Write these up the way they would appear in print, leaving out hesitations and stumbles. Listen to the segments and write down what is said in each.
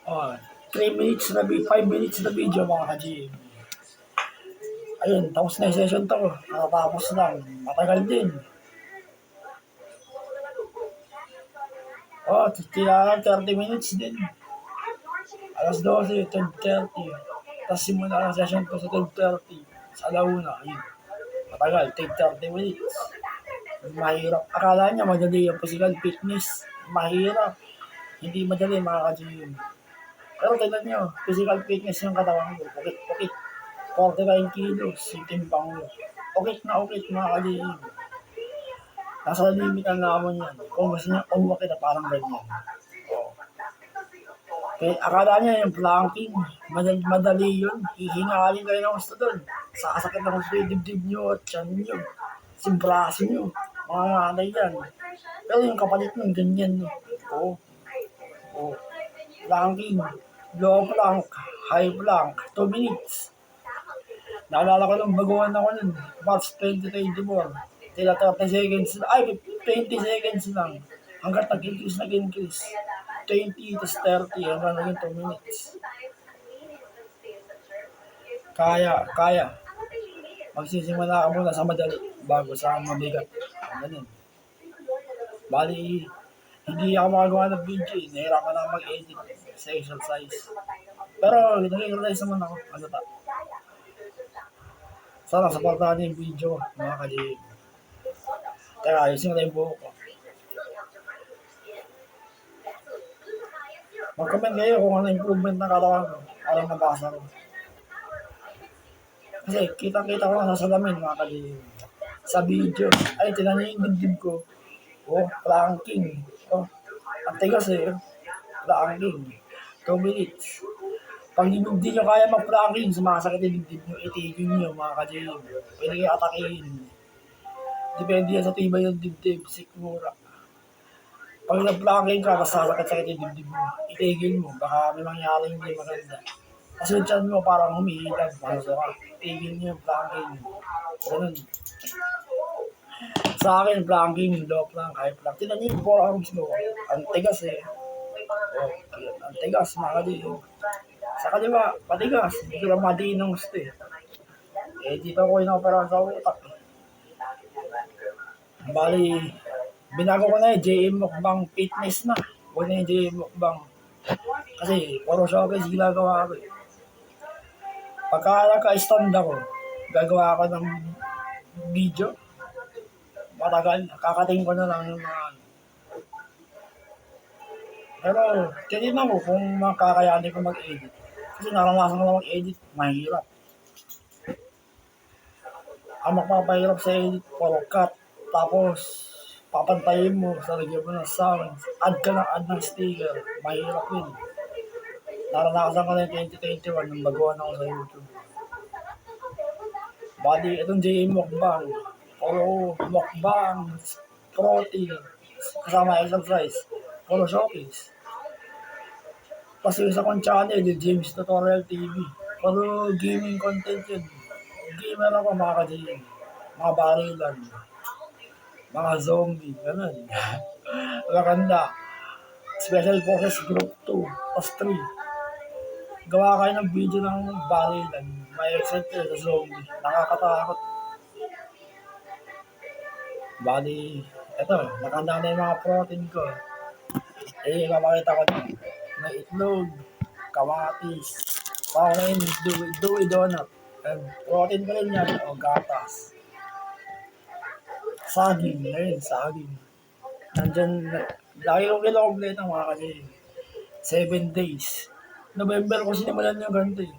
Oh, 3 minutes na 5 minutes na video mga ka-GM. Ayun, tapos na yung session to. Nakatapos lang. Matagal din. Oh, kailangan 30 minutes din. Alas 12, 12:30. Tapos simula ang session ko sa 12:30. Sa alauna, ayun. Matagal, take 30 minutes. Mahirap. Akala niya madali yung physical fitness. Mahirap. Hindi madali mga ka-GM. Pero tignan nyo, physical fitness yung katawan ko. Pukit-pukit. 49 kilos yung timbang ko. Ukit na ukit mga ka-GM. Nasa limitan na ako niyan. Kung gusto niya umakit na parang ganyan. Kaya akala niya yung planking, madali yun. Hihingalin kayo ng gusto doon. Sasakit ng gusto yung dibdib nyo at tiyan nyo. Simbraso nyo. Mga nanay yan. Pero yung kapalit nun, ganyan. Oo. Oo. Planking, low plank, high plank, 2 minutes. Naalala ko nung baguhan ako nun, March 2024. Tila 30 seconds, ay 20 seconds lang. Hanggang nag-increase. 20 to 30 hanggang naging 2 minutes. Kaya. Magsisimula ka muna sa madali bago sa mabigat. Ganun. Bali, hindi ako makagawa ng video eh. Nahirapan na mag-edit sa exercise. Pero, nag-exercise naman ako. Ano ta? Sana supportahan niyo yung video, mga ka-GM. Teka, ayusin ko na yung buhok ko. Mag-comment kayo kung ano improvement ng katawan ko. Parang nabasa ko. Kasi kita-kita ko lang sa salamin mga ka-GM. Sa video. Ay, tinan niyo yung dibdib ko. Oh, planking. Oh, ang tigas eh. Planking. 2 minutes. Pag hindi nyo kaya mag-planking, sumasakit yung dibdib nyo, itigil nyo mga ka-GM. Pwede kayo atakihin. Depende yan sa tibay ng dibdib, sikmura. Pag nag-planking ka, tapos sasakit-sakit yung dibdib mo, itigil mo, baka may mangyari hindi maganda. Kasi yung tiyan mo parang humihilag, masasara. Itigil nyo yung planking. Ganun. Sa akin, planking, low plank, high plank. Tinan nyo yung forearms mo. Ang tigas eh. Oh, ang tigas, mga ka-GM. Sa kaliwa, patigas. Hindi ko lang madiin ng gusto eh. Dito ako inoperahan sa utak. Bali, binago ko na eh, JM Mukbang Fitness na. Huwag na yung JM Mukbang. Kasi, puro showcase ginagawa ko eh. Pagka naka-stand ako, gagawa ako ng video. Matagal, kakatingin ko na lang yung mga ano. Pero, tinitin ko kung makakayanin ko mag-edit. Kasi naranasan ko na mag-edit, mahirap. Ang magpapahirap sa edit, puro cut. Tapos, papantayin mo, salagyan mo ng sounds, add ng sticker, mahirap yun. Naranasan ko na yung 2021 nung baguhan ako sa YouTube. Bali, itong JM Mukbang, puro mukbang, protein, kasama exercise, puro showcase. Kasi sa kong channel, yung James Tutorial TV, puro gaming content yun. Gamer ako mga ka-JM, mga barilan, mga zombie, ganun. Maganda. Special Forces Group 2, tapos 3. Gawa kayo ng video ng barilan. May excited sa zombie. Nakakatakot. Bali, eto, nakanda na yung mga protein ko. Papakita ko na. May itlog, kamatis, paunin, dewy donut. And protein ko rin yan, o gatas. Saging, ayun, saging. Nandyan, lagi kong kinokompleto mga kasi 7 days. November ko sinimulan yung ganito eh.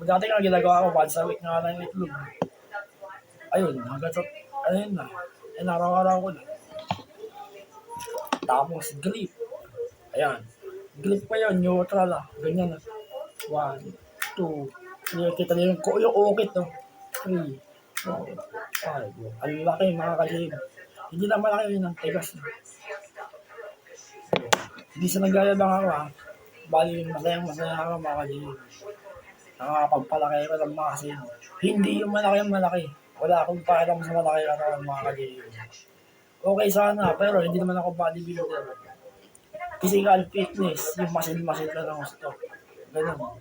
Dati nga ginagawa ko, bad sa week nga lang itlog. Ayun, hanggang sa, ayun na. Ayun, araw-araw ko na. Tapos, grip. Ayan. Grip pa yun, neutral ah. Ganyan na. 1, 2, 3. Kita niyo yung ukit no. 3, 4, 5. Ang laki mga ka-GM. Hindi na malaki yun ang tigas. Hindi sa nagaya lang ako ha. Bali masayang-masaya ako mga ka-GM. Nakakapagpalaki ko ng muscle. Hindi yung malaki. Wala akong pakialam sa malaki katawan mga ka-GM. Okay sana, pero hindi naman ako bodybuilder. physical fitness, yung muscle ka ng gusto. Ganun.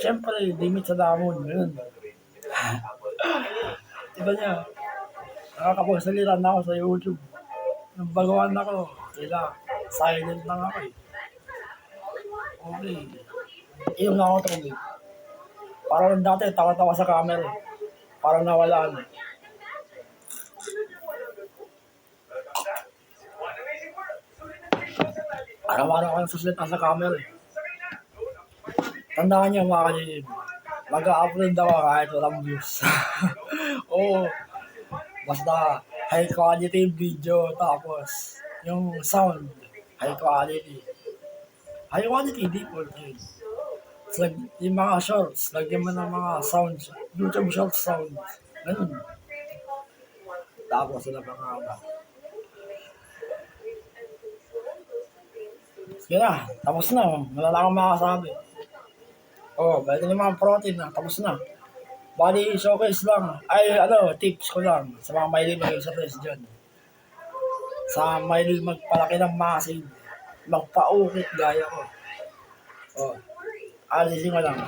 Siyempre, limit sa damon. Ganun. Diba niya, nakakapagsalita na ako sa YouTube. Nung bagawan ako, silent lang ako eh. Okay. Iyon na ako tubig. Parang dati, tawa-tawa sa camera eh. Parang nawala na. Araw-araw ako nagsasalita sa camera eh. Tandaan niyo mga kanilin, mag-upload ako kahit walang views. Oo, basta high quality video, tapos yung sound, high quality. High quality, default yun. Yung mga shorts, lagyan mo ng mga sounds, YouTube short sounds, ganun. Tapos sila pa nga ba. Sige na, tapos na, wala na akong makasabi. Balik na yung mga protein na, tapos na. Bali, showcase lang. Ay, tips ko lang sa mga mahilig mag-exercise dyan. Sa mahilig magpalaki ng muscle, magpa-ukit gaya ko. Alisin ko lang.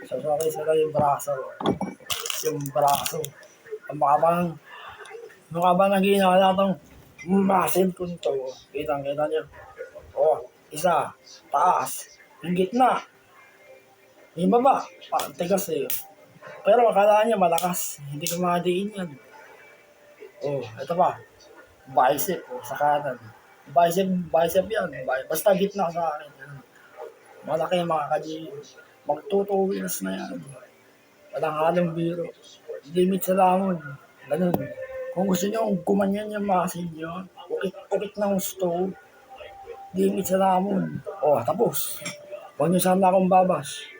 So, showcase ko lang yung braso. Yung braso. Mukha ba nag-iinala itong muscle ko nito? Kitang-kita nyo. Isa, taas, yung gitna. Yung baba, tigas eh. Pero akala niya malakas, hindi ko madiin yan. Ito pa, bicep sa kanan. Bicep yan. Basta gitna sa akin. Malaki mga ka-gym. Mag-2 wheels na yan. Walang halong biro. Limit sa lamon. Ganun. Kung gusto nyo gumanyan yung muscle nyo, ukit ng gusto, limit sa lamon. Tapos. Huwag nyo sana akong babash.